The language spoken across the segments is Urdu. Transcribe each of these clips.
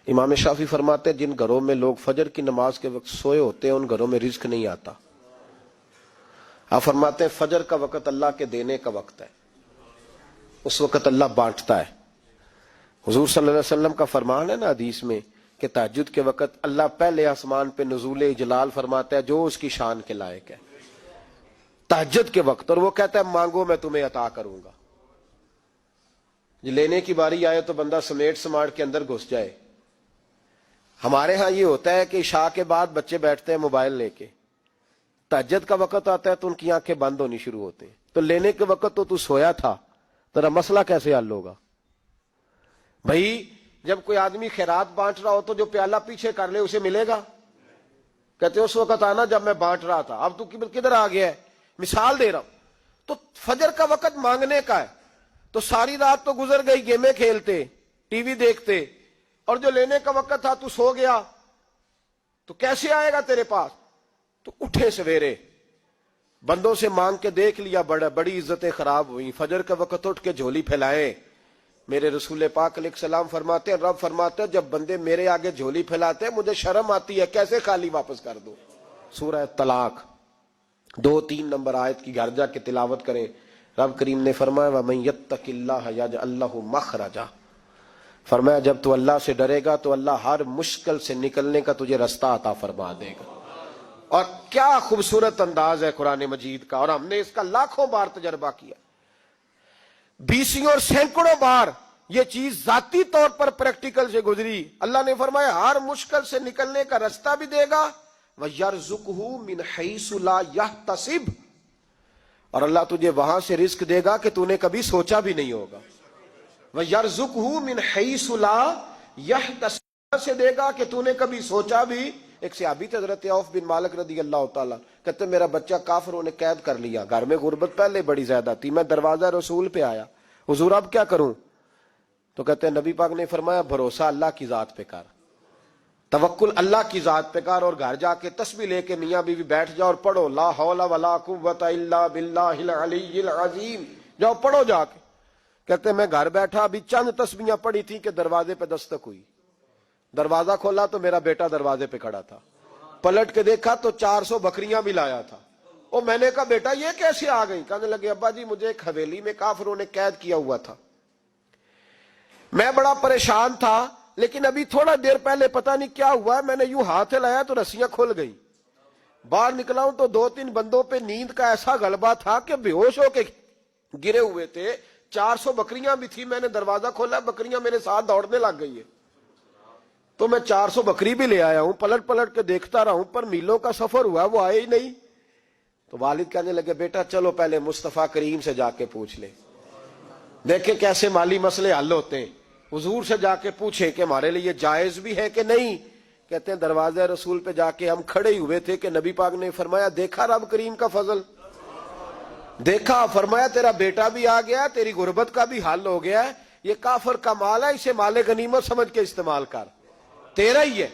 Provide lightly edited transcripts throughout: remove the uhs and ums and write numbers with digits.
امام شافعی فرماتے ہیں جن گھروں میں لوگ فجر کی نماز کے وقت سوئے ہوتے ہیں ان گھروں میں رزق نہیں آتا. آپ فرماتے ہیں فجر کا وقت اللہ کے دینے کا وقت ہے، اس وقت اللہ بانٹتا ہے. حضور صلی اللہ علیہ وسلم کا فرمان ہے نا حدیث میں کہ تہجد کے وقت اللہ پہلے آسمان پہ نزول جلال فرماتا ہے جو اس کی شان کے لائق ہے تہجد کے وقت، اور وہ کہتا ہے مانگو میں تمہیں عطا کروں گا. لینے کی باری آئے تو بندہ سمیٹ سماٹ کے اندر گھس جائے. ہمارے ہاں یہ ہوتا ہے کہ عشاء کے بعد بچے بیٹھتے ہیں موبائل لے کے، تہجد کا وقت آتا ہے تو ان کی آنکھیں بند ہونی شروع ہوتے ہیں. تو لینے کے وقت تو سویا تھا، تیرا مسئلہ کیسے حل ہوگا؟ بھائی جب کوئی آدمی خیرات بانٹ رہا ہو تو جو پیالہ پیچھے کر لے اسے ملے گا؟ کہتے اس وقت آنا جب میں بانٹ رہا تھا، اب تو کدھر آ گیا ہے؟ مثال دے رہا ہوں. تو فجر کا وقت مانگنے کا ہے، تو ساری رات تو گزر گئی گیمیں کھیلتے ٹی وی دیکھتے، اور جو لینے کا وقت تھا تو سو گیا، تو کیسے آئے گا تیرے پاس؟ تو اٹھے سویرے بندوں سے مانگ کے دیکھ لیا، بڑی عزتیں خراب ہوئی. فجر کا وقت اٹھ کے جھولی پھیلائے. میرے رسول پاک علیہ السلام فرماتے ہیں، رب فرماتے ہیں جب بندے میرے آگے جھولی پھیلاتے ہیں مجھے شرم آتی ہے، کیسے خالی واپس کر دوں. سورہ طلاق 2-3 نمبر آیت کی گھر جا کے تلاوت کریں. رب کریم نے فرمایا وَمَن يَتَّقِ اللَّهَ يَجْعَل لَّهُ مَخْرَجًا، فرمایا جب تو اللہ سے ڈرے گا تو اللہ ہر مشکل سے نکلنے کا تجھے رستہ عطا فرما دے گا. اور کیا خوبصورت انداز ہے قرآن مجید کا، اور ہم نے اس کا لاکھوں بار تجربہ کیا، بیسوں اور سینکڑوں بار یہ چیز ذاتی طور پر پریکٹیکل سے گزری. اللہ نے فرمایا ہر مشکل سے نکلنے کا رستہ بھی دے گا، وَيَرْزُقْهُ مِنْ حَيْثُ لَا يَحْتَسِبُ، اور اللہ تجھے وہاں سے رزق دے گا کہ تو نے کبھی سوچا بھی نہیں ہوگا. وَيَرْزُقْهُ مِنْ حَيْثُ لَا يَحْتَسِبُ، سے دے گا کہ تو نے کبھی سوچا بھی. ایک صحابی تھے حضرت عوف بن مالک رضی اللہ تعالیٰ، کہتے میرا بچہ کافروں نے قید کر لیا، گھر میں غربت پہلے بڑی زیادہ تھی، میں دروازہ رسول پہ آیا، حضور اب کیا کروں؟ تو کہتے ہیں نبی پاک نے فرمایا بھروسہ اللہ کی ذات پہ کر، توکل اللہ کی ذات پہ کر، اور گھر جا کے تسبیح لے کے میاں بیوی بیٹھ جاؤ اور پڑھو لا حول ولا قوت الا باللہ العلی العظیم، جاؤ پڑھو جا کے. کہتے میں گھر بیٹھا ابھی چند تسبیحاں پڑھی تھیں کہ دروازے پہ دستک ہوئی، دروازہ کھولا تو میرا بیٹا دروازے پہ کھڑا تھا، پلٹ کے دیکھا تو 400 بکریاں بھی لایا تھا. اور میں نے کہا بیٹا یہ کیسے آ گئی؟ کہنے لگے ابا جی مجھے ایک حویلی میں کافروں نے قید کیا ہوا تھا، میں بڑا پریشان تھا، لیکن ابھی تھوڑا دیر پہلے پتہ نہیں کیا ہوا ہے، میں نے یوں ہاتھ لایا تو رسیاں کھل گئی، باہر نکلا ہوں تو 2-3 بندوں پہ نیند کا ایسا غلبہ تھا کہ بے ہوش ہو کے گرے ہوئے تھے. 400 بکریاں بھی تھی، میں نے دروازہ کھولا بکریاں میرے ساتھ دوڑنے لگ گئی ہے، تو میں 400 بکری بھی لے آیا ہوں، پلٹ پلٹ کے دیکھتا رہا ہوں پر میلوں کا سفر ہوا وہ آئے ہی نہیں. تو والد کہنے لگے بیٹا چلو پہلے مصطفیٰ کریم سے جا کے پوچھ لے، دیکھیں کیسے مالی مسئلے حل ہوتے ہیں. حضور سے جا کے پوچھے کہ ہمارے لیے جائز بھی ہے کہ نہیں. کہتے ہیں دروازہ رسول پہ جا کے ہم کھڑے ہی ہوئے تھے کہ نبی پاک نے فرمایا دیکھا رب کریم کا فضل، دیکھا، فرمایا تیرا بیٹا بھی آ گیا، تیری غربت کا بھی حل ہو گیا ہے، یہ کافر کا مال ہے، اسے مال غنیمت سمجھ کے استعمال کر، تیرا ہی ہے.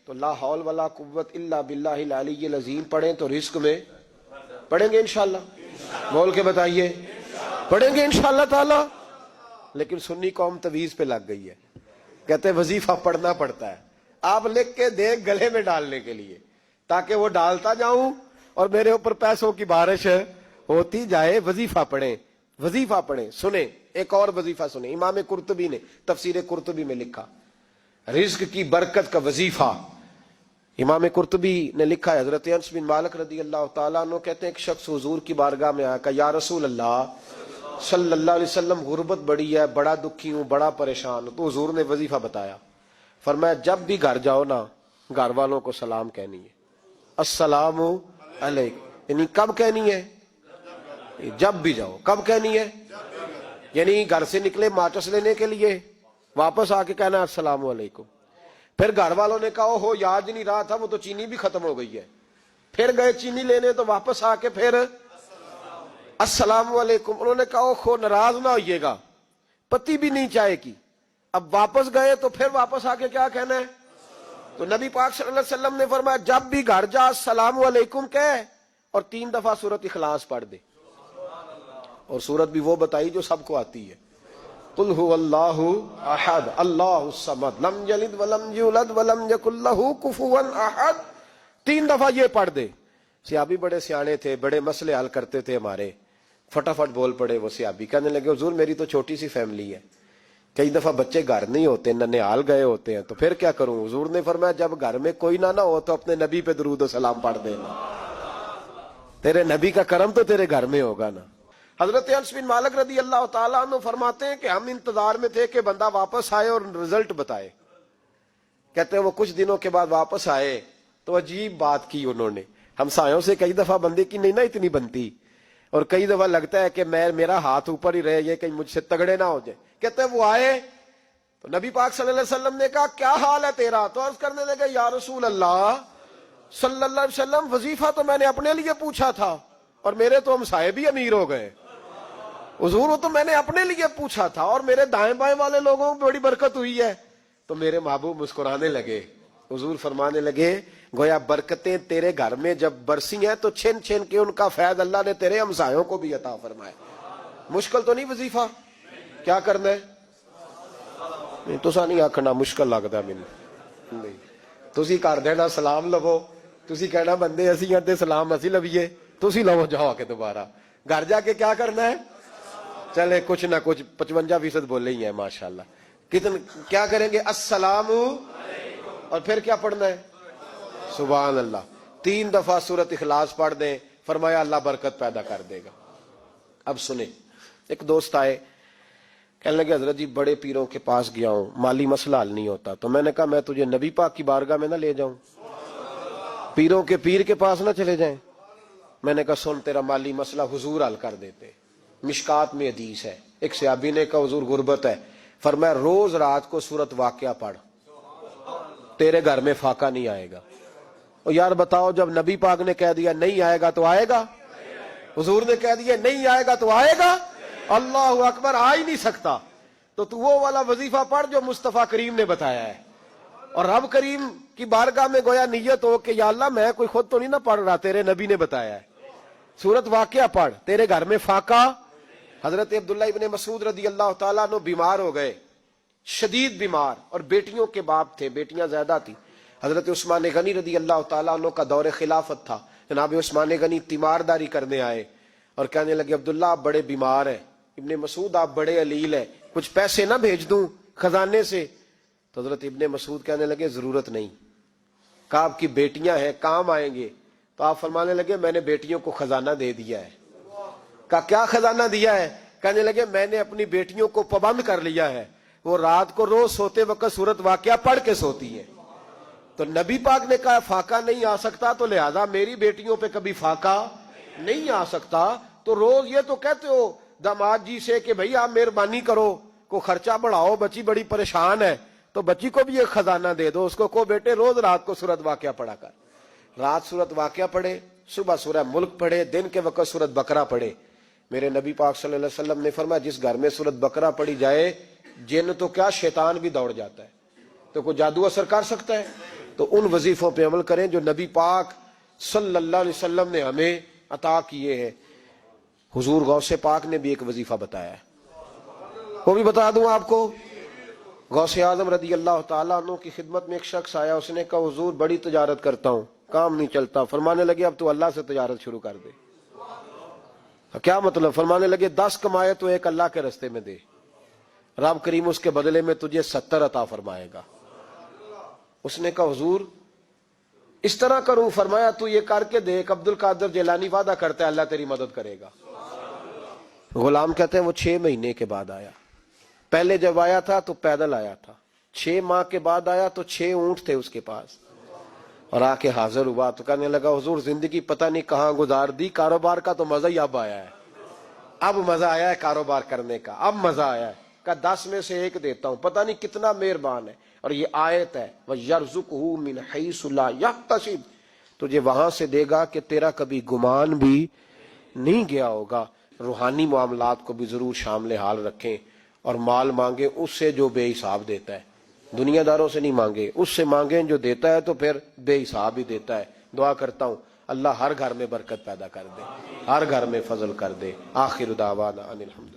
تو لا حول ولا قوت الا باللہ العلی العظیم پڑھیں تو رزق میں پڑھیں گے انشاءاللہ، بول کے بتائیے پڑھیں گے انشاءاللہ تعالی. لیکن سنی قوم تویز پہ لگ گئی ہے، کہتے وظیفہ پڑھنا پڑتا ہے، آپ لکھ کے دیں گلے میں ڈالنے کے لیے تاکہ وہ ڈالتا جاؤں اور میرے اوپر پیسوں کی بارش ہوتی جائے. وظیفہ پڑھیں، وظیفہ پڑھیں. سنیں ایک اور وظیفہ سنیں، امام قرطبی نے تفسیر قرطبی میں لکھا رزق کی برکت کا وظیفہ. امام قرطبی نے لکھا ہے حضرت انس بن مالک رضی اللہ تعالیٰ عنہ کہتے ہیں ایک شخص حضور کی بارگاہ میں آیا، کہا یا رسول اللہ صلی اللہ علیہ وسلم غربت بڑی ہے، بڑا دکھی ہوں، بڑا پریشان ہوں. تو حضور نے وظیفہ بتایا، فرمایا جب بھی گھر جاؤ نا گھر والوں کو سلام کہنی ہے، السلام علیکم. یعنی کب کہنی ہے؟ جب بھی جاؤ. کب کہنی ہے؟ یعنی گھر سے نکلے ماچس لینے کے لیے، واپس آ کے کہنا السلام علیکم. پھر گھر والوں نے کہا ہو یاد نہیں رہا تھا وہ تو چینی بھی ختم ہو گئی ہے، پھر گئے چینی لینے تو واپس آ کے پھر السلام علیکم. انہوں نے کہا خو ناراض نہ ہوئیے گا، پتی بھی نہیں چائے کی. اب واپس گئے تو پھر واپس آ کے کیا کہنا ہے؟ تو نبی پاک صلی اللہ علیہ وسلم نے فرمایا جب بھی گھر جا السلام علیکم کہے اور 3 دفعہ سورۃ اخلاص پڑھ دے، اور سورت بھی وہ بتائی جو سب کو آتی ہے. قل هو اللہ احد اللہ الصمد لم یلد ولم یولد ولم یکن لہ کفوا احد. 3 دفعہ یہ پڑھ دے. صحابی بڑے سیانے تھے, بڑے مسئلے حل کرتے تھے ہمارے. فٹافٹ بول پڑے وہ صحابی, کہنے لگے حضور میری تو چھوٹی سی فیملی ہے, کئی دفعہ بچے گھر نہیں ہوتے, ننھیال گئے ہوتے ہیں, تو پھر کیا کروں؟ حضور نے فرمایا جب گھر میں کوئی نہ ہو تو اپنے نبی پہ درود و سلام پڑھ دینا, تیرے نبی کا کرم تو تیرے گھر میں ہوگا نا. حضرت انس بن مالک رضی اللہ تعالیٰ عنہ فرماتے ہیں کہ ہم انتظار میں تھے کہ بندہ واپس آئے اور رزلٹ بتائے. کہتے ہیں وہ کچھ دنوں کے بعد واپس آئے تو عجیب بات کی انہوں نے. ہمسایوں سے کئی دفعہ بندے کی نہیں نا اتنی بنتی, اور کئی دفعہ لگتا ہے کہ میرا ہاتھ اوپر ہی رہے, یہ کہیں مجھ سے تگڑے نہ ہو جائے. کہتے ہیں وہ آئے تو نبی پاک صلی اللہ علیہ وسلم نے کہا کیا حال ہے تیرا؟ تو عرض کرنے لگے یا رسول اللہ صلی اللہ علیہ وسلم وظیفہ تو میں نے اپنے لیے پوچھا تھا اور میرے تو ہمسائے بھی امیر ہو گئے. حضور وہ تو میں نے اپنے لیے پوچھا تھا اور میرے دائیں بائیں والے لوگوں کو بڑی برکت ہوئی ہے. تو میرے محبوب مسکرانے لگے. حضور فرمانے لگے گویا برکتیں تیرے گھر میں جب برسی ہیں تو چھن چھن کے ان کا فیض اللہ نے تیرے ہمسایوں کو بھی عطا فرمایا. مشکل تو نہیں وظیفہ, کیا کرنا ہے؟ نہیں تو نہیں آخنا مشکل لگتا مینوں نہیں, تسی کر دینا سلام لو, تسی کہنا بندے اسی ہیں تے سلام اسی لویے, تسی لو جاؤ کے دوبارہ. گھر جا کے کیا کرنا ہے؟ چلے کچھ نہ کچھ 55% بولے ہی ہیں ماشاءاللہ. کیا کریں گے؟ السلام, اور پھر کیا پڑھنا ہے؟ سبحان اللہ. 3 دفعہ سورت اخلاص پڑھ دیں, فرمایا اللہ برکت پیدا کر دے گا. اب سنیں, ایک دوست آئے, کہنے لگے حضرت جی بڑے پیروں کے پاس گیا ہوں, مالی مسئلہ حل نہیں ہوتا. تو میں نے کہا میں تجھے نبی پاک کی بارگاہ میں نہ لے جاؤں, پیروں کے پیر کے پاس نہ چلے جائیں. میں نے کہا سن تیرا مالی مسئلہ حضور حل کر دیتے. مشکات میں حدیث ہے, ایک صحابی نے کہا حضور غربت ہے, فرمایا روز رات کو سورت واقعہ پڑھ, تیرے گھر میں فاقہ نہیں آئے گا. اور یار بتاؤ جب نبی پاک نے کہہ دیا نہیں آئے گا تو آئے گا, حضور نے کہہ دیا نہیں آئے گا تو آئے گا, اللہ اکبر, آ ہی نہیں سکتا. تو وہ والا وظیفہ پڑھ جو مصطفیٰ کریم نے بتایا ہے, اور رب کریم کی بارگاہ میں گویا نیت ہو کہ یا اللہ میں کوئی خود تو نہیں نہ پڑھ رہا, تیرے نبی نے بتایا ہے. سورت واقعہ پڑھ, تیرے گھر میں فاقہ. حضرت عبداللہ ابن مسعود رضی اللہ تعالیٰ عنہ بیمار ہو گئے, شدید بیمار, اور بیٹیوں کے باپ تھے, بیٹیاں زیادہ تھی. حضرت عثمان غنی رضی اللہ تعالیٰ عنہ کا دور خلافت تھا. جناب عثمان غنی تیمارداری کرنے آئے اور کہنے لگے عبداللہ آپ بڑے بیمار ہیں, ابن مسعود آپ بڑے علیل ہیں, کچھ پیسے نہ بھیج دوں خزانے سے؟ تو حضرت ابن مسعود کہنے لگے ضرورت نہیں. کہا آپ کی بیٹیاں ہیں کام آئیں گے. تو آپ فرمانے لگے میں نے بیٹیوں کو خزانہ دے دیا ہے. کہا کیا خزانہ دیا ہے؟ کہنے لگے میں نے اپنی بیٹیوں کو پابند کر لیا ہے, وہ رات کو روز سوتے وقت سورت واقعہ پڑھ کے سوتی ہے. تو نبی پاک نے کہا فاقہ نہیں آ سکتا, تو لہذا میری بیٹیوں پہ کبھی فاقہ نہیں آ سکتا. تو روز یہ تو کہتے ہو داماد جی سے کہ بھئی آپ مہربانی کرو, کو خرچہ بڑھاؤ, بچی بڑی پریشان ہے, تو بچی کو بھی ایک خزانہ دے دو, اس کو بیٹے روز رات کو سورت واقعہ پڑھا کر. رات سورت واقعہ پڑھے, صبح سورہ ملک پڑھے, دن کے وقت سورت بقرہ پڑھے. میرے نبی پاک صلی اللہ علیہ وسلم نے فرمایا جس گھر میں سورت بقرہ پڑھی جائے جن تو کیا شیطان بھی دوڑ جاتا ہے. تو کوئی جادو اثر کر سکتا ہے؟ تو ان وظیفوں پہ عمل کریں جو نبی پاک صلی اللہ علیہ وسلم نے ہمیں عطا کیے ہیں. حضور غوث پاک نے بھی ایک وظیفہ بتایا ہے, وہ بھی بتا دوں آپ کو. غوث اعظم رضی اللہ تعالیٰ عنہ کی خدمت میں ایک شخص آیا, اس نے کہا حضور بڑی تجارت کرتا ہوں, کام نہیں چلتا. فرمانے لگے اب تو اللہ سے تجارت شروع کر دے. کیا مطلب؟ فرمانے لگے 10 کمائے تو ایک اللہ کے رستے میں دے, رب کریم اس کے بدلے میں تجھے 70 عطا فرمائے گا. اس نے کہا حضور اس طرح کروں؟ فرمایا تو یہ کر کے دیکھ, عبد القادر جیلانی وعدہ کرتا ہے اللہ تیری مدد کرے گا. غلام کہتے ہیں وہ 6 مہینے کے بعد آیا. پہلے جب آیا تھا تو پیدل آیا تھا, 6 ماہ کے بعد آیا تو 6 اونٹ تھے اس کے پاس, اور آ کے حاضر ہوا تو کہنے لگا حضور زندگی پتہ نہیں کہاں گزار دی, کاروبار کا تو مزہ ہی اب آیا ہے, اب مزہ آیا ہے کاروبار کرنے کا, اب مزہ آیا ہے. کہا 10 میں سے 1 دیتا ہوں, پتہ نہیں کتنا مہربان ہے. اور یہ آیت ہے وَيَرْزُقْهُ مِنْ حَيْثُ لَا يَحْتَسِبُ, تجھے وہاں سے دے گا کہ تیرا کبھی گمان بھی نہیں گیا ہوگا. روحانی معاملات کو بھی ضرور شامل حال رکھیں, اور مال مانگیں اس سے جو بے حساب دیتا ہے, دنیا داروں سے نہیں مانگے, اس سے مانگیں جو دیتا ہے تو پھر بے حساب ہی دیتا ہے. دعا کرتا ہوں اللہ ہر گھر میں برکت پیدا کر دے, ہر گھر میں فضل کر دے. آخر دعوانا ان الحمد